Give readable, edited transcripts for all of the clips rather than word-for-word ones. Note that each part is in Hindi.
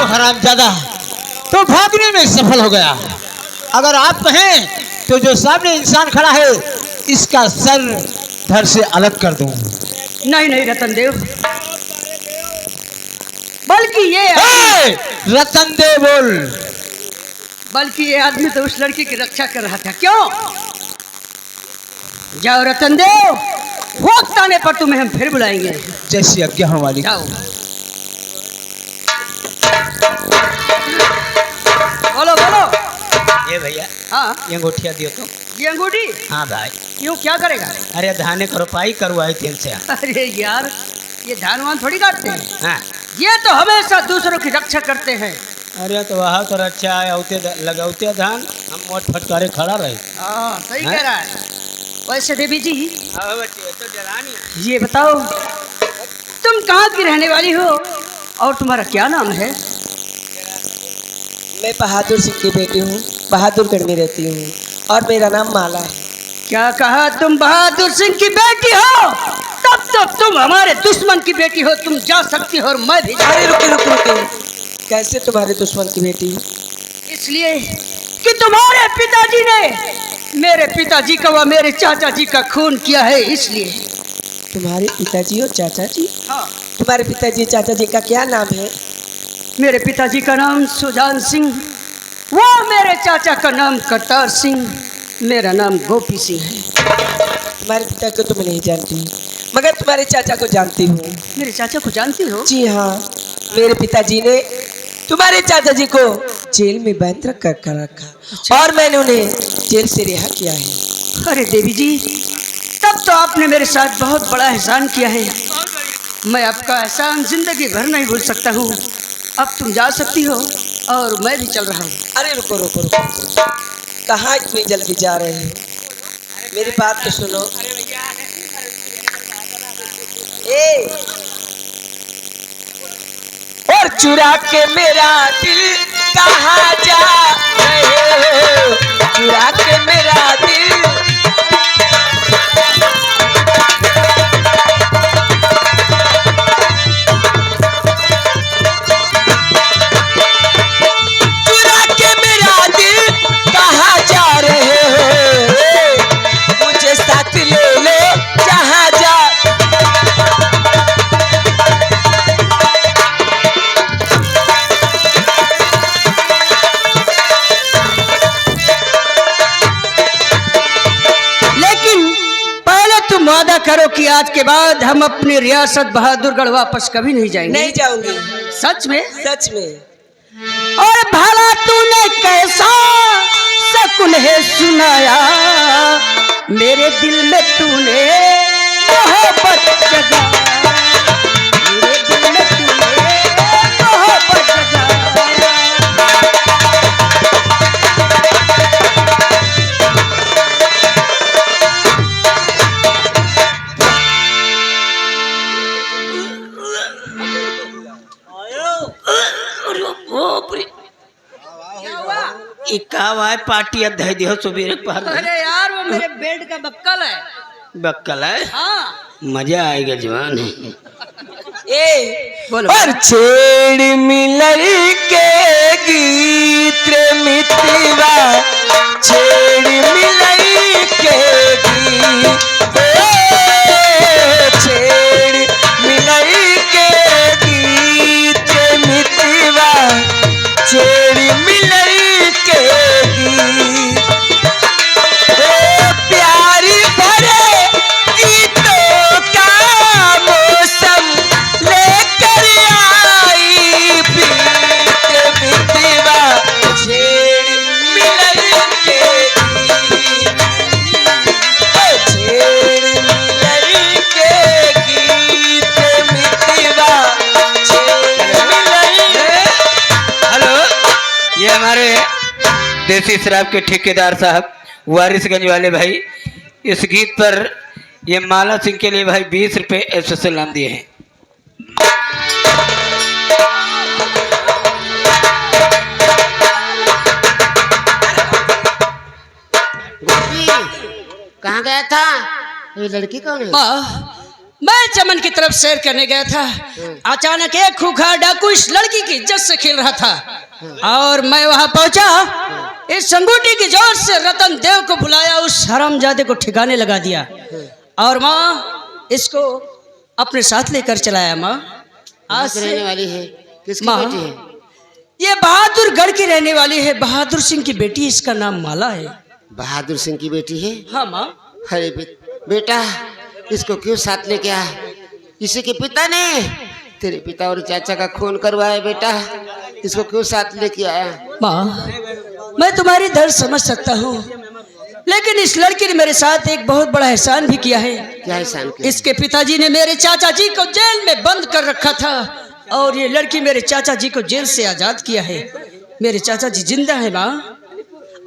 हरामजादा तो भागने में सफल हो गया। अगर आप कहें तो जो सामने इंसान खड़ा है इसका सर धड़ से अलग कर दूं। नहीं नहीं रतन देव, बल्कि ये रतन देव बोल। बल्कि ये आदमी तो उस लड़की की रक्षा कर रहा था। क्यों? जाओ रतन देव, वक्त आने पर तुम्हें हम फिर बुलाएंगे। जैसी आज्ञा हो मालिक। जाओ। बोलो बोलो। ये भैया, हाँ, ये अंगूठिया दियो तो। ये अंगूठी? हाँ भाई। क्यों, क्या करेगा? अरे धाने को रोपाई करवाई तेल से। अरे यार, ये धान वान थोड़ी काटते हैं। हाँ। ये तो हमेशा दूसरों की रक्षा करते हैं। अरे तो वहाँ तो अच्छा है, लगाते धान हम मोट फटकारे खड़ा रहे। हाँ सही कह रहा है। वैसे देवी जी, तो जलानी। ये बताओ तुम कहाँ की रहने वाली हो और तुम्हारा क्या नाम है? मैं बहादुर सिंह की बेटी हूँ, बहादुरगढ़ में रहती हूँ और मेरा नाम माला है। क्या कहा? तुम बहादुर सिंह की बेटी हो? तब तो तुम हमारे दुश्मन की बेटी हो। तुम जा सकती हो और मैं भी। अरे रुके रुके रुके, कैसे तुम्हारे दुश्मन की बेटी? इसलिए कि तुम्हारे पिताजी ने मेरे पिताजी का व मेरे चाचा जी का खून किया है, इसलिए। तुम्हारे पिताजी और चाचा जी? हाँ। तुम्हारे पिताजी चाचा जी का क्या नाम है? मेरे पिताजी का नाम सुजान सिंह, वो मेरे चाचा का नाम करतार सिंह, मेरा नाम गोपी सिंह है। तुम्हारे पिता को तो मैं नहीं जानती, मगर तुम्हारे चाचा को जानती हूँ। मेरे चाचा को जानती हो? जी हाँ, मेरे पिताजी ने तुम्हारे चाचा जी को जेल में बंद कर रखा और मैंने उन्हें जेल से रिहा किया है। अरे देवी जी, तब तो आपने मेरे साथ बहुत बड़ा एहसान किया है। मैं आपका एहसान जिंदगी भर नहीं भूल सकता हूँ। अब तुम जा सकती हो और मैं भी चल रहा हूँ। अरे रुको रुको रुको, कहाँ इतनी जल्दी जा रहे हो? मेरी बात तो सुनो। और चुरा के मेरा दिल कहाँ जा रहे हो? चुरा के मेरा दिल। चुरा के मेरा दिल कहाँ जा रहे हो? मुझे साथ ले लो जहाँ जा। वादा करो कि आज के बाद हम अपनी रियासत बहादुरगढ़ वापस कभी नहीं जाएंगे। नहीं जाऊंगी। सच में? सच में। और भला तूने कैसा सकुन है सुनाया, मेरे दिल में तूने मोहब्बत जगाया, मेरे दिल में तूने मोहब्बत जगाया। इकावा पार्टी अध्याय दियो सुबेरे पहर। अरे यार, वो मेरे बेड का बक्कल है। बक्कल है? हाँ। मजा आएगा जवान। बोलो। और छेड़ मिलर के गीत मितवा, छेड़ मिलर के गीत, छेड़ मिलर के गीत मितवा, छेड़ मिलर के गीत। प्यारी भरे गीतों का मौसम लेकर आई प्रीत मितवा, छेड़ मिलर के गीत, छेड़ मिलर के गीत मितवा, छेड़ मिलर। हेलो, ये हमारे देसी शराब के ठेकेदार साहब वारिसगंज वाले भाई, इस गीत पर ये माला सिंह के लिए भाई 20 रुपए ऐसे सलाम दिए हैं। कहाँ गया था ये लड़की? कौन है? मैं चमन की तरफ सैर करने गया था। अचानक एक खूंखार डाकू इस लड़की की इज्जत से खेल रहा था और मैं वहां पहुंचा। इस संगूठी की जोर से रतन देव को बुलाया, उस हरामजादे को ठिकाने लगा दिया और माँ इसको अपने साथ लेकर चलाया। माँ आज से रहने वाली है, किसकी माँ बेटी है? ये बहादुरगढ़ की रहने वाली है, बहादुर सिंह की बेटी, इसका नाम माला है। बहादुर सिंह की बेटी है? हाँ माँ। अरे बेटा, इसको क्यों साथ लेके आया? किसी के पिता ने तेरे पिता और चाचा का खून करवाया बेटा, इसको क्यों साथ लेके आया? माँ मैं तुम्हारी दर्द समझ सकता हूँ, लेकिन इस लड़की ने मेरे साथ एक बहुत बड़ा एहसान भी किया है। क्या एहसान किया? इसके पिताजी ने मेरे चाचा जी को जेल में बंद कर रखा था और ये लड़की मेरे चाचा जी को जेल से आजाद किया है। मेरे चाचा जी जिंदा है माँ,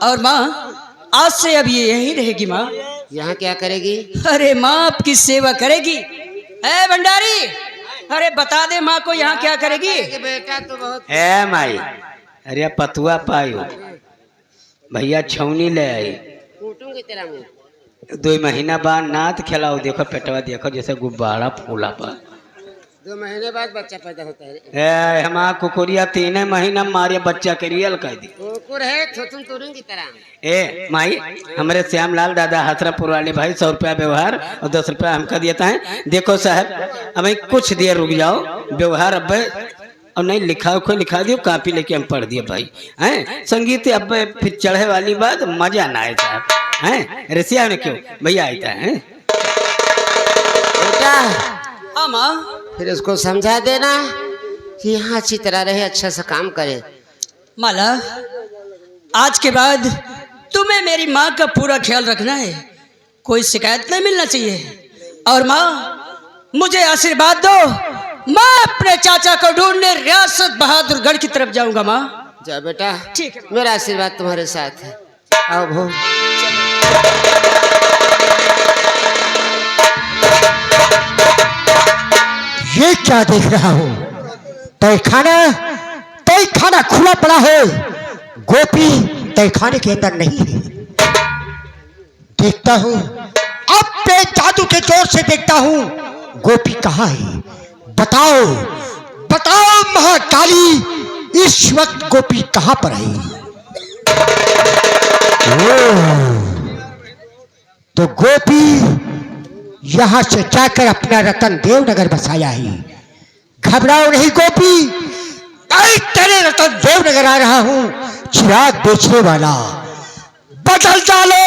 और माँ आज से अब ये यहीं रहेगी। माँ यहाँ क्या करेगी? अरे माँ आपकी सेवा करेगी। ए भंडारी, अरे बता दे माँ को यहाँ क्या करेगी? बेटा तो बहुत ए माई, अरे पतुआ पायो भैया छौनी ले आई। कूटूंगी तेरा मुंह। 2 महीना बाद नात खिलाओ, देखो पेटवा देखो जैसे गुब्बारा फूला पर। 2 महीने बाद बच्चा पैदा होता है। हमारा कुकुरिया 3 महीना मारे बच्चा के रियल कह दी। कुकुर है थोतुम तुरुंग की तरह। ए माई, हमारे श्यामलाल दादा हसरापुर वाले भाई 100 रुपया व्यवहार और 10 रुपया हमका देता है। देखो साहब, अब कुछ देर रुक जाओ, व्यवहार अब और नहीं लिखा कोई लिखा दियो, कापी लेके हम पढ़ दिए भाई हैं। संगीत अब फिर चढ़े वाली बात मजा ना आए साहब हैं। रसिया ने क्यों भैया आता है बेटा? हाँ माँ। फिर उसको समझा देना कि यहाँ अच्छी तरह रहे, अच्छा सा काम करे। माला आज के बाद तुम्हें मेरी माँ का पूरा ख्याल रखना है, कोई शिकायत नहीं मिलना चाहिए। और माँ मुझे आशीर्वाद दो, मैं अपने चाचा को ढूंढने रियासत बहादुरगढ़ की तरफ जाऊंगा। माँ जा बेटा, ठीक है। मेरा आशीर्वाद तुम्हारे साथ है। आओ भो। ये क्या देख रहा हूँ? तहखाना खुला पड़ा है, गोपी तहखाने के अंदर नहीं है। देखता हूँ, अपने जादू के जोर से देखता हूँ, गोपी कहाँ है? बताओ बताओ महाकाली, इस वक्त गोपी कहाँ पर है? तो गोपी यहां से जाकर अपना रतन देवनगर बसाया है। घबराओ नहीं गोपी, मैं तेरे रतन देवनगर आ रहा हूं, चिराग बेचने वाला। बदल डालो,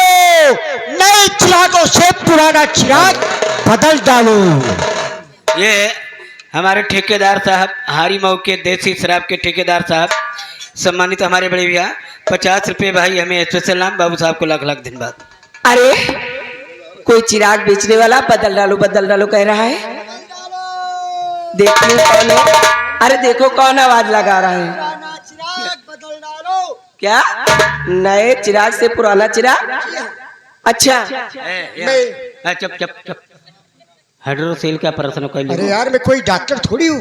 नए चिरागों से पुराना चिराग बदल डालो। ये हमारे ठेकेदार साहब, हारी मऊ के देसी शराब के ठेकेदार साहब, सम्मानित हमारे बड़े भैया 50 रुपये भाई हमें स्पेशल नाम बाबू साहब को लाख लाख धन्यवाद। अरे कोई चिराग बेचने वाला बदल डालो कह रहा है। देखिए कौन है? अरे देखो कौन आवाज लगा रहा है। क्या नए चिराग से पुराना चिराग? अच्छा चुप चुप चुप, हाइड्रोसेल का प्रश्न कोई अरे यार, मैं कोई डॉक्टर थोड़ी हूँ।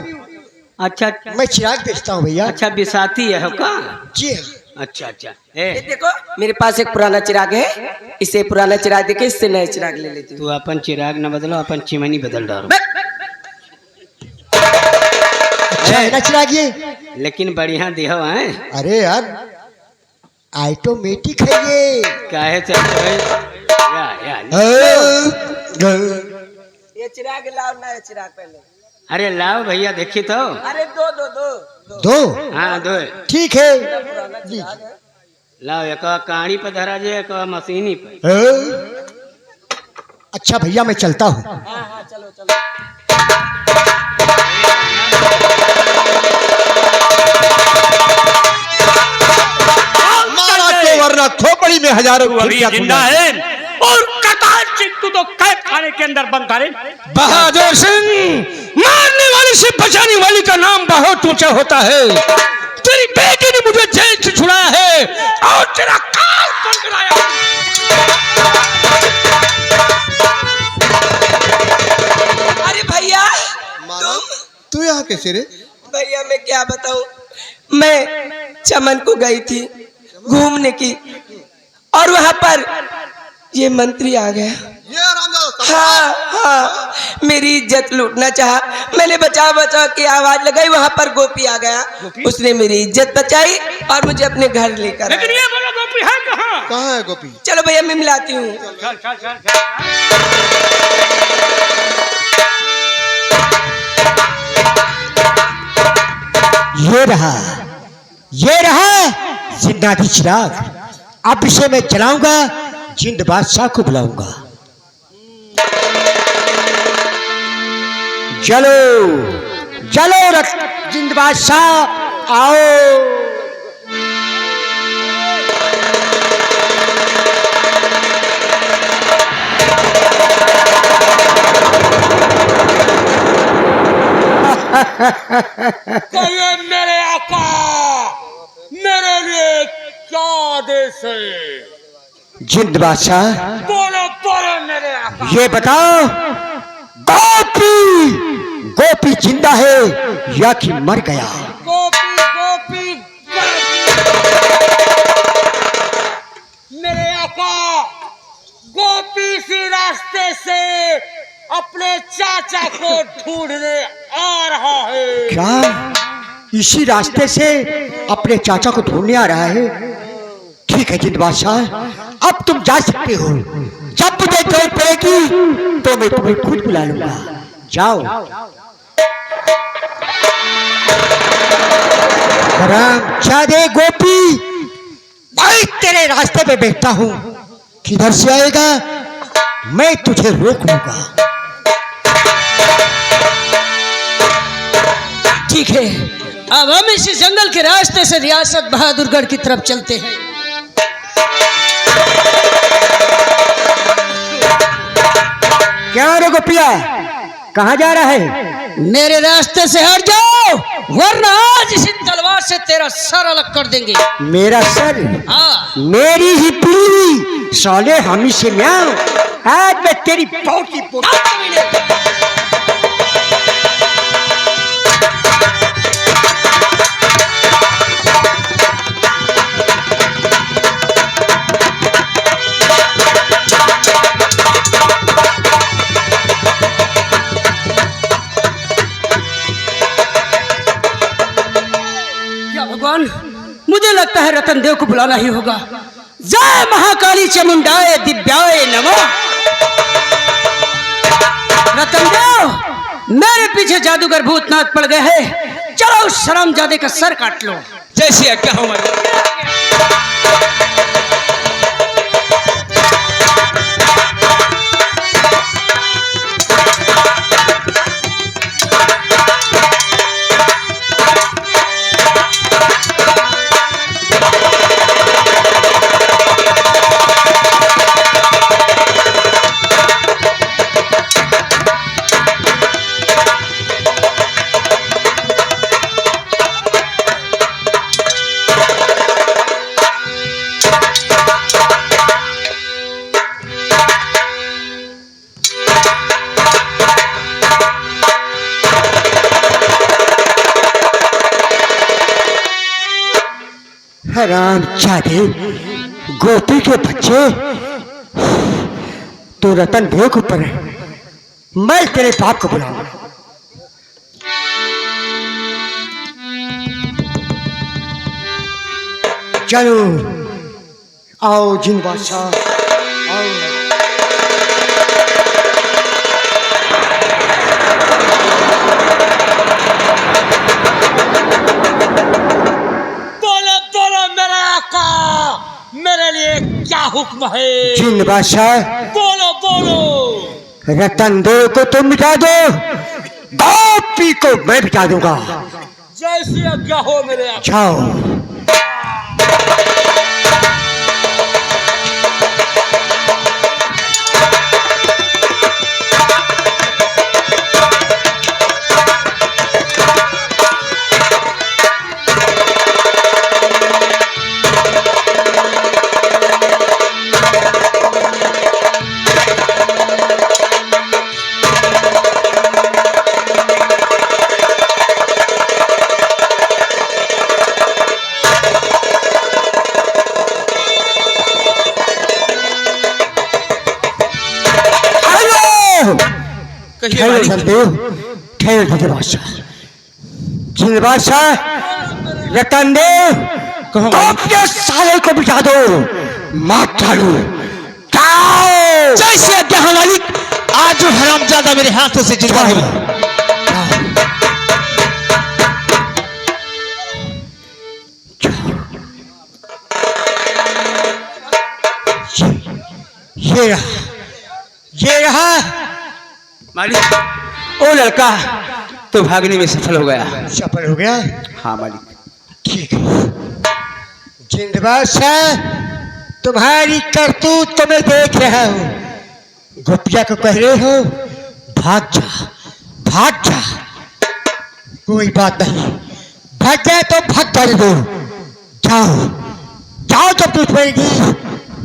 अच्छा मैं चिराग बेचता हूँ भैया। अच्छा, बिसाती है का? जी अच्छा अच्छा। ये देखो मेरे पास एक पुराना चिराग है, इसे पुराना चिराग देके इससे नए चिराग ले लेती हूँ। तू अपन चिराग न बदलो, अपन चिमनी बदल डालो। अच्छा है ना चिराग ये? लेकिन बढ़िया दिहो है। अरे यार ऑटोमेटिक है ये। काहे से या ये चिराग लाओ, नया चिराग पहले। अरे लाओ भैया, देखी तो। अरे दो दो? हाँ दो ठीक है, लीजिए। लाओ, एक कहानी पर धरा जे, एक मशीनी पर। अच्छा भैया मैं चलता हूँ। हाँ चलो चलो। वरना खोपड़ी में हजारों जिंदा है और कटार चित्तू तो कैद खाने के अंदर बंद करे। बहादुर सिंह, मारने वाली से बचाने वाली का नाम बहुत ऊंचा होता है। तेरी बेटी ने मुझे जेल से छुड़ाया है और तेरा काल बंद कराया। अरे भैया तू यहाँ कैसे रे? भैया मैं क्या बताऊं, मैं चमन को गई थी घूमने की और वहां पर ये मंत्री आ गया। हाँ हाँ, मेरी इज्जत लूटना चाहा। मैंने बचा बचा के आवाज लगाई, वहां पर गोपी आ गया। उसने मेरी इज्जत बचाई और मुझे अपने घर लेकर लेकिन आया। ये बोलो गोपी है कहाँ? कहाँ है गोपी? चलो भैया मैं मिलाती हूँ। चल चल चल चल। ये रहा जिन्नाती चिराग। अब इसे मैं जलाऊंगा, जिंद बादशाह को बुलाऊंगा। चलो चलो जिंद बादशाह आओ। तो ये मेरे आका मेरे लिए क्या आदेश है? जिंद बादशाह बोलो बोलो मेरे आका। ये बताओ, गोपी गोपी जिंदा है या कि मर गया? गोपी गोपी मेरे आका, गोपी सी रास्ते से अपने चाचा को ढूंढने आ रहा है। क्या इसी रास्ते से अपने चाचा को ढूंढने आ रहा है? ठीक है जिंद बादशाह, अब तुम जा सकते हो। जब मुझे जरूरत पड़ेगी तो मैं तुम्हें खुद बुला लूंगा। जाओ। रामचादे गोपी, मैं तेरे रास्ते पे बैठता हूँ, किधर से आएगा मैं तुझे रोक लूंगा। ठीक है, अब हम इसी जंगल के रास्ते से रियासत बहादुरगढ़ की तरफ चलते हैं। क्या रे गोपिया, कहाँ जा रहा है? मेरे रास्ते से हट जाओ, वरना आज इसी तलवार से तेरा सर अलग कर देंगे। मेरा सर? हाँ, मेरी ही पीली साले हमी से म्याऊं। आज मैं तेरी पोटी भगवान, मुझे लगता है रतन देव को बुलाना ही होगा। जय महाकाली चामुंडाए दिव्याय नमः। रतन देव, मेरे पीछे जादूगर भूतनाथ पड़ गए हैं। चलो उस शर्मजादे का सर काट लो। जैसी आज्ञा हो हमारी। रामचादे गोपी के बच्चे, तो रतन देव के ऊपर है। मैं तेरे बाप को बुलाऊंगा। चलो आओ जिन बादशाह आओ। मेरे लिए क्या हुक्म है? जिन बादशाह, बोलो बोलो। रतन देव को तुम मिटा दो, गोपी को मैं मिटा दूंगा। जैसी आज्ञा हो मेरे आका। जाओ। कहिए ठहरो मालिक। रतनदेव, ठहरो जिंद बादशाह। जिंद बादशाह, रतनदेव, कहो अपने साले को बिठा दो, मार डालो, जाओ। जैसे आज्ञा हो मालिक। आज जो हरामजादा मेरे हाथों से जिंदा हो। ये रहा, ये रहा। मालिक ओ लड़का तो भागने में सफल हो गया। सफल हो गया। हाँ मालिक। ठीक है जिंद बादशाह, तुम्हारी करतूत तो मैं देख रहा हूँ। गोपिया को कह रहे हो भाग जा, भाग जा। कोई बात नहीं, भाग जाए तो भाग कर दो। जाओ जाओ, जब टूट पड़ेगी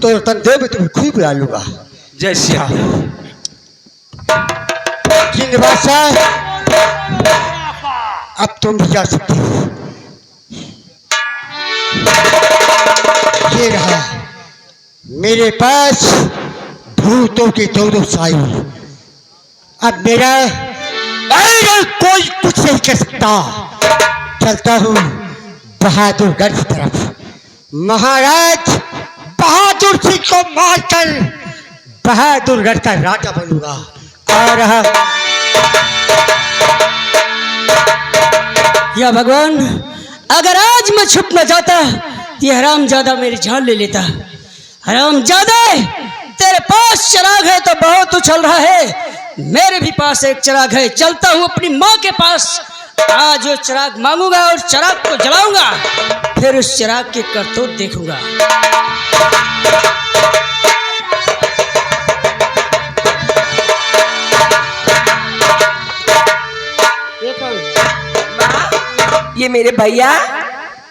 तो रतनदेव में तुम्हें खूब बुला लूंगा। जय श्री राम। जिंद बादशाह, अब तुम भी जा सकते हो। ये रहा मेरे पास भूतों के 2 सायु। अब मेरा कोई कुछ नहीं कर सकता। चलता हूँ बहादुरगढ़ की तरफ। महाराज बहादुर सिंह को मारकर बहादुरगढ़ का राजा बनूंगा। आ रहा। या भगवान, अगर आज मैं छुप न जाता तो ये हरामजादा मेरी जान ले लेता। हरामजादा, तेरे पास चिराग है तो बहुत उछल रहा है। मेरे भी पास एक चिराग है, चलता हूँ अपनी माँ के पास। आज वो चिराग मांगूंगा और चिराग को जलाऊंगा, फिर उस चिराग की करतूत देखूंगा। ये मेरे भैया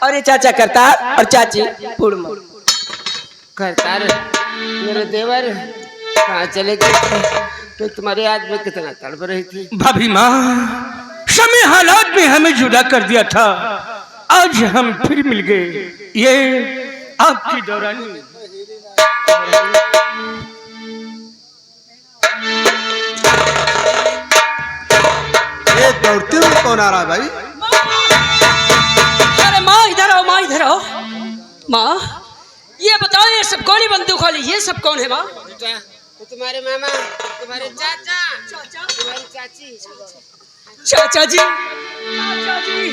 और ये चाचा करतार और चाची पूर्णमा। करतार, मेरे देवर कहाँ चले गए थे? तो तुम्हारे याद में कितना तड़प रही थी। भाभी माँ, समय हालात में हमें जुदा कर दिया था, आज हम फिर मिल गए। ये आपकी दौरानी। ये दौड़ते हुए कौन आ रहा है भाई? अरे माँ इधर आओ, माँ इधर आओ। माँ ये बताओ, ये सब गोली बंदूक वाले ये सब कौन है माँ? बेटा, तो तुम्हारे मामा, तुम्हारे चाचा, तुम्हारी चाची। चाचा जी, चाचा जी,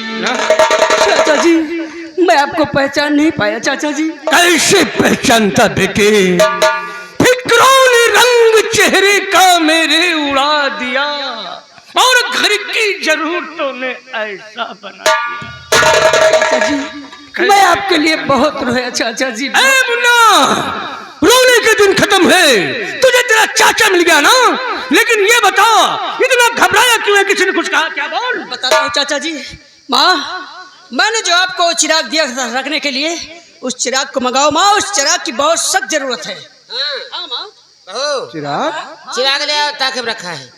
चाचा जी, मैं आपको पहचान नहीं पाया चाचा जी। कैसे पहचानता बेटे? फिक्रों ने रंग चेहरे का मेरे उड़ा दिया और घर की जरूरतों ने ऐसा बना दिया। चाचा जी, मैं आपके लिए बहुत रोया चाचा जी। ए मुन्ना, रोने के दिन खत्म है। तुझे तेरा चाचा मिल गया ना, लेकिन ये बता इतना घबराया क्यों है? किसी ने कुछ कहा क्या? बोल। बताता हूँ चाचा जी। माँ, मैंने जो आपको चिराग दिया था रखने के लिए, उस चिराग को मंगाओ माँ। उस चिराग की बहुत सख्त जरूरत है। हाँ माँ। चिराग? चिराग ले आओ, ताकि रखा है।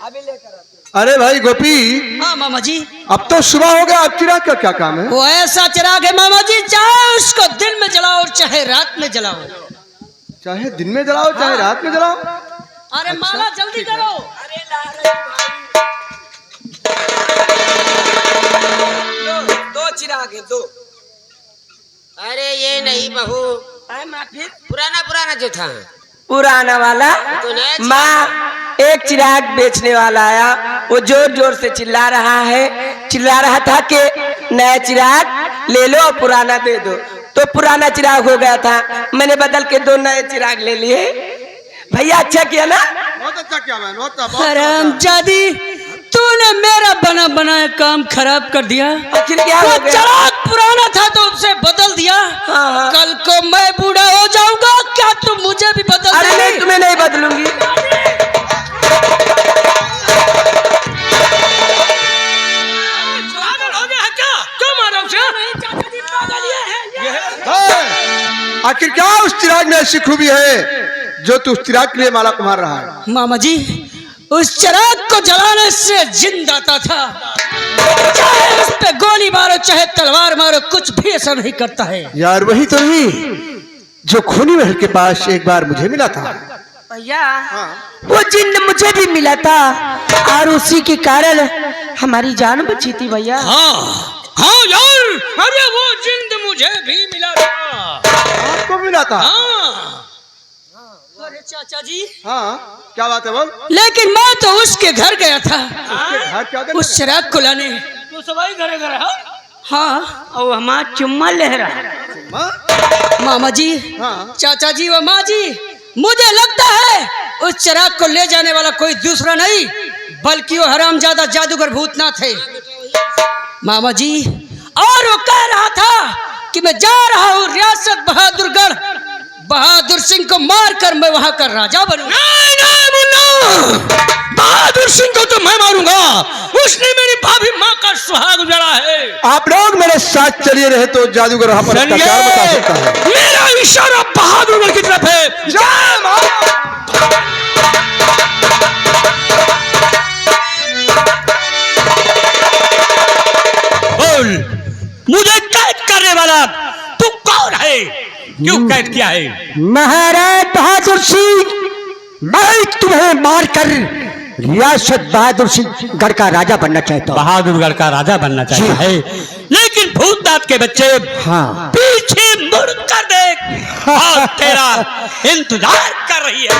अरे भाई गोपी, हाँ मामा जी। अब तो सुबह हो गया, अब चिराग का क्या काम है? वो ऐसा चिराग है मामा जी, चाहे उसको दिन में जलाओ और चाहे रात में जलाओ। चाहे दिन में जलाओ चाहे रात में जलाओ। अरे माला जल्दी करो। दो चिराग है, दो। अरे ये नहीं बहू, पुराना पुराना जो था। पुराना वाला तो नया चिराग। माँ, एक चिराग बेचने वाला आया, वो जोर जोर से चिल्ला रहा है, चिल्ला रहा था कि नया चिराग ले लो और पुराना दे दो। तो पुराना चिराग हो गया था, मैंने बदल के 2 नए चिराग ले लिए। भैया अच्छा किया ना? बहुत अच्छा किया मैं, बहुत अच्छा। हरामजादी, तूने मेरा बना बनाया काम खराब कर दिया। आखिर क्या वो हो गया? चिराग पुराना था तो उसे बदल दिया। हाँ। कल को मैं बूढ़ा हो जाऊंगा, क्या तुम मुझे भी बदल अरे दोगे? नहीं, तुम्हें नहीं बदलूंगी। पागल हो गया है क्या? क्यों मारा उसे? चाचा जी पागल ये है। है। आखिर क्या उस चिराग में ऐसी खूबी है जो तू उस चिराग के लिए माला को मार रहा है? मामा जी, उस चिराग को जलाने से जिंदा आता था। चाहे उस पे गोली मारो चाहे तलवार मारो, कुछ भी असर नहीं करता है। यार वही तो नहीं जो खूनी महल के पास एक बार मुझे मिला था। भैया हाँ वो जिन्न मुझे भी मिला था और उसी के कारण हमारी जान बची थी भैया। हाँ हाँ यार, अरे वो जिंद मुझे भी मिला था। आपको मिला था? हाँ अरे चाचा जी, हाँ क्या बात है बोल। लेकिन मैं तो उसके घर गया था उसके घर क्या करने उस चिराग को लाने। तो सबाई घरे घरे हाँ और हमारा चुम्मा ले रहा है। गए? माँ? मामा जी, हाँ चाचा जी व माँ जी, मुझे लगता है उस चिराग को ले जाने वाला कोई दूसरा नहीं बल्कि वो हरामजादा जादूगर भूतनाथ है। मामा जी, और वो कह रहा था कि मैं जा रहा हूँ रियासत बहादुरगढ़, बहादुर सिंह को मारकर मैं वहां का राजा बनूं। नहीं नहीं मुन्ना, बहादुर सिंह को तो मैं मारूंगा, उसने मेरी भाभी माँ का सुहाग उजाड़ा है। आप लोग मेरे साथ चलिए रहे तो जादूगर वहां पर अत्याचार बता सकता है। मेरा इशारा बहादुरगढ़ की तरफ है। जय माँ। बोल, मुझे कैद करने वाला तू कौन है? क्यों कैद किया है? महाराज बहादुर सिंह, मैं तुम्हें मारकर रियासत बहादुर सिंह गढ़ का राजा बनना चाहता हूँ। बहादुरगढ़ का राजा बनना चाहता है, लेकिन भूतनाथ के बच्चे हाँ पीछे मुड़ कर देख, और तेरा इंतजार कर रही है।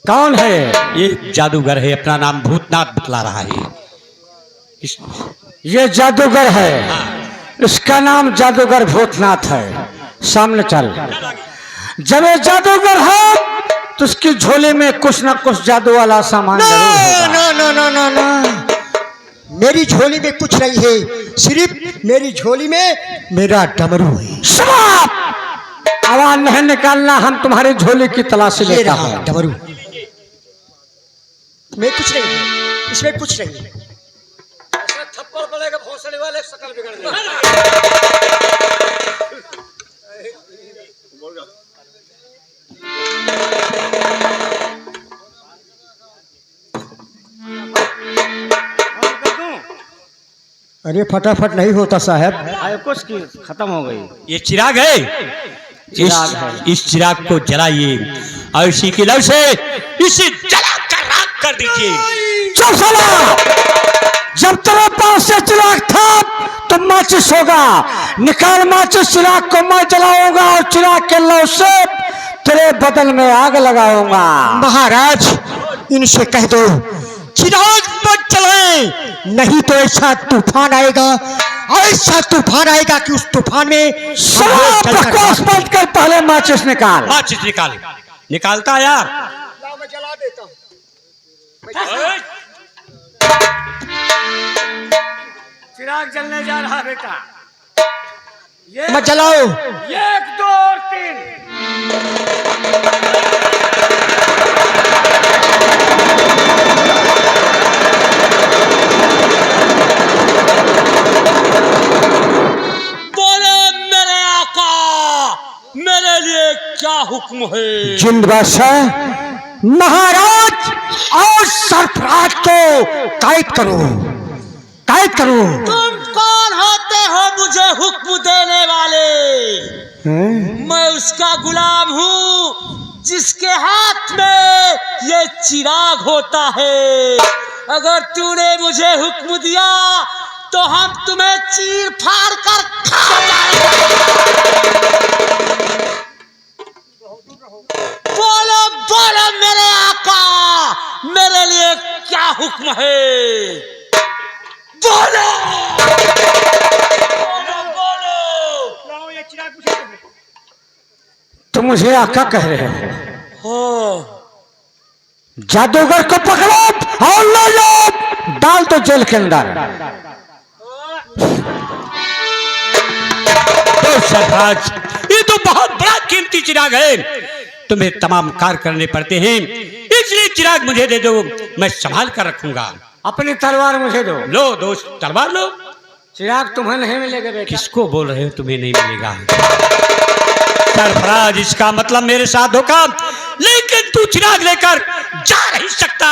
कौन है? ये जादूगर है, अपना नाम भूतनाथ बतला रहा है। ये जादूगर है, इसका नाम जादूगर भूतनाथ है। सामने चल। जब ये जादूगर है तो उसकी झोले में कुछ ना कुछ जादू वाला सामान जरूर होगा। No no no no no, मेरी झोली में कुछ नहीं है, सिर्फ मेरी झोली में मेरा डमरू है। समाप्त! आवाज नहीं निकालना, हम तुम्हारी झोली की तलाशी ये लेता रहा हूँ। डमरू, में कुछ नहीं है, इसमें कुछ नहीं है। थप्पड़ पड़ेगा भोसड़ी वाले, शकल बिगड़ गई। अरे फटाफट नहीं होता साहब। कुछ की खत्म हो गई। ये चिराग है, इस चिराग को जलाइए और इसी की लव से इसे जला कर राख कर दीजिए। चुप साला! जब तेरे पास से चिराग था तो माचिस होगा। निकाल माचिस, चिराग को मैं जलाऊंगा और चिराग के लौ से तेरे बदन में आग लगाऊंगा। महाराज, इनसे कह दो चिराग मत जलाएं, नहीं तो ऐसा तूफान आएगा, ऐसा तूफान आएगा कि उस तूफान में सब बकवास बंद कर, पहले माचिस निकाल। माचिस निकाल। निकालता यार। मैं जला देता हूँ। चिराग जलने जा रहा बेटा। मत जलाओ। 1 2 और 3। बोले मेरे आका, मेरे लिए क्या हुक्म है? जिंद बादशाह, महाराज और सरफराज को कैद करो, कैद करो। तुम कौन होते हो मुझे हुक्म देने वाले? मैं उसका गुलाम हूँ जिसके हाथ में ये चिराग होता है। अगर तूने मुझे हुक्म दिया तो हम तुम्हें चीर फाड़ कर खा जाएंगे। बोलो बोलो मेरे आका, मेरे लिए क्या हुक्म है? बोलो बोलो बोलो। तुम मुझे आका कह रहे हो? जादूगर को पकड़ो और ले लो, डाल दो जेल के अंदर। तो सरफराज, ये तो बहुत बड़ा कीमती चिराग है, तुम्हें तमाम कार्य करने पड़ते हैं, इसलिए चिराग मुझे दे दो, मैं संभाल कर रखूंगा। अपनी तलवार मुझे दो। लो दोस्त, तलवार लो। चिराग तुम्हें नहीं मिलेगा बेटा। किसको बोल रहे हो तुम्हें नहीं मिलेगा? सरफराज, इसका मतलब मेरे साथ धोखा, लेकिन तू चिराग लेकर जा नहीं सकता।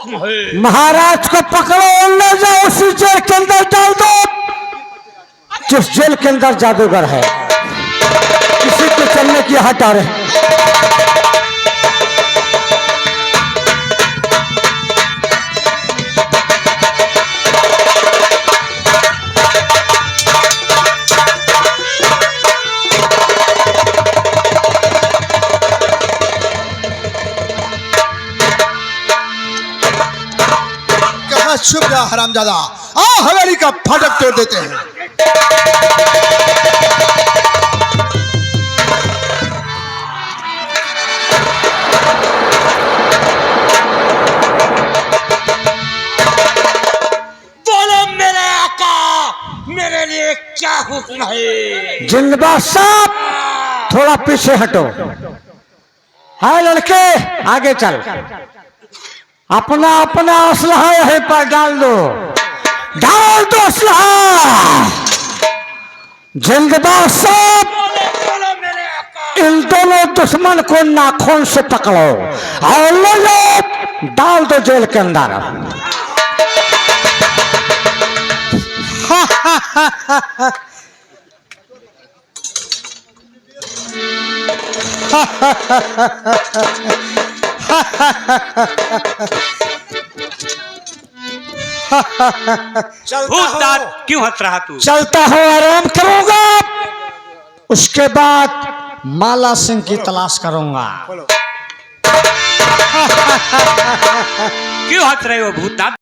हुक्म है? महाराज को पकड़ो और ले जाओ उसी जेल के अंदर डाल दो जिस जेल के अंदर जादूगर है। किसी को चलने की हट आ रहे। शुभ रहा हरामजादा, आ हवेली का फाटक तोड़ देते हैं। बोलो मेरे आका, मेरे लिए क्या हुक्म है? जिंदबाज साहब थोड़ा पीछे हटो। हाय लड़के आगे चल। अपना अपना असलहा यहीं पर डाल दो असलहा। जिंदबाज साहब बोलो मेरे आका। इन दोनों दुश्मन को नाखून से पकड़ो और ले लो डाल दो जेल के अंदर। भूतनाथ क्यों हंस रहा तू? चलता हो आराम करूंगा, उसके बाद माला सिंह की तलाश करूंगा। क्यों हंस रहे हो भूतनाथ?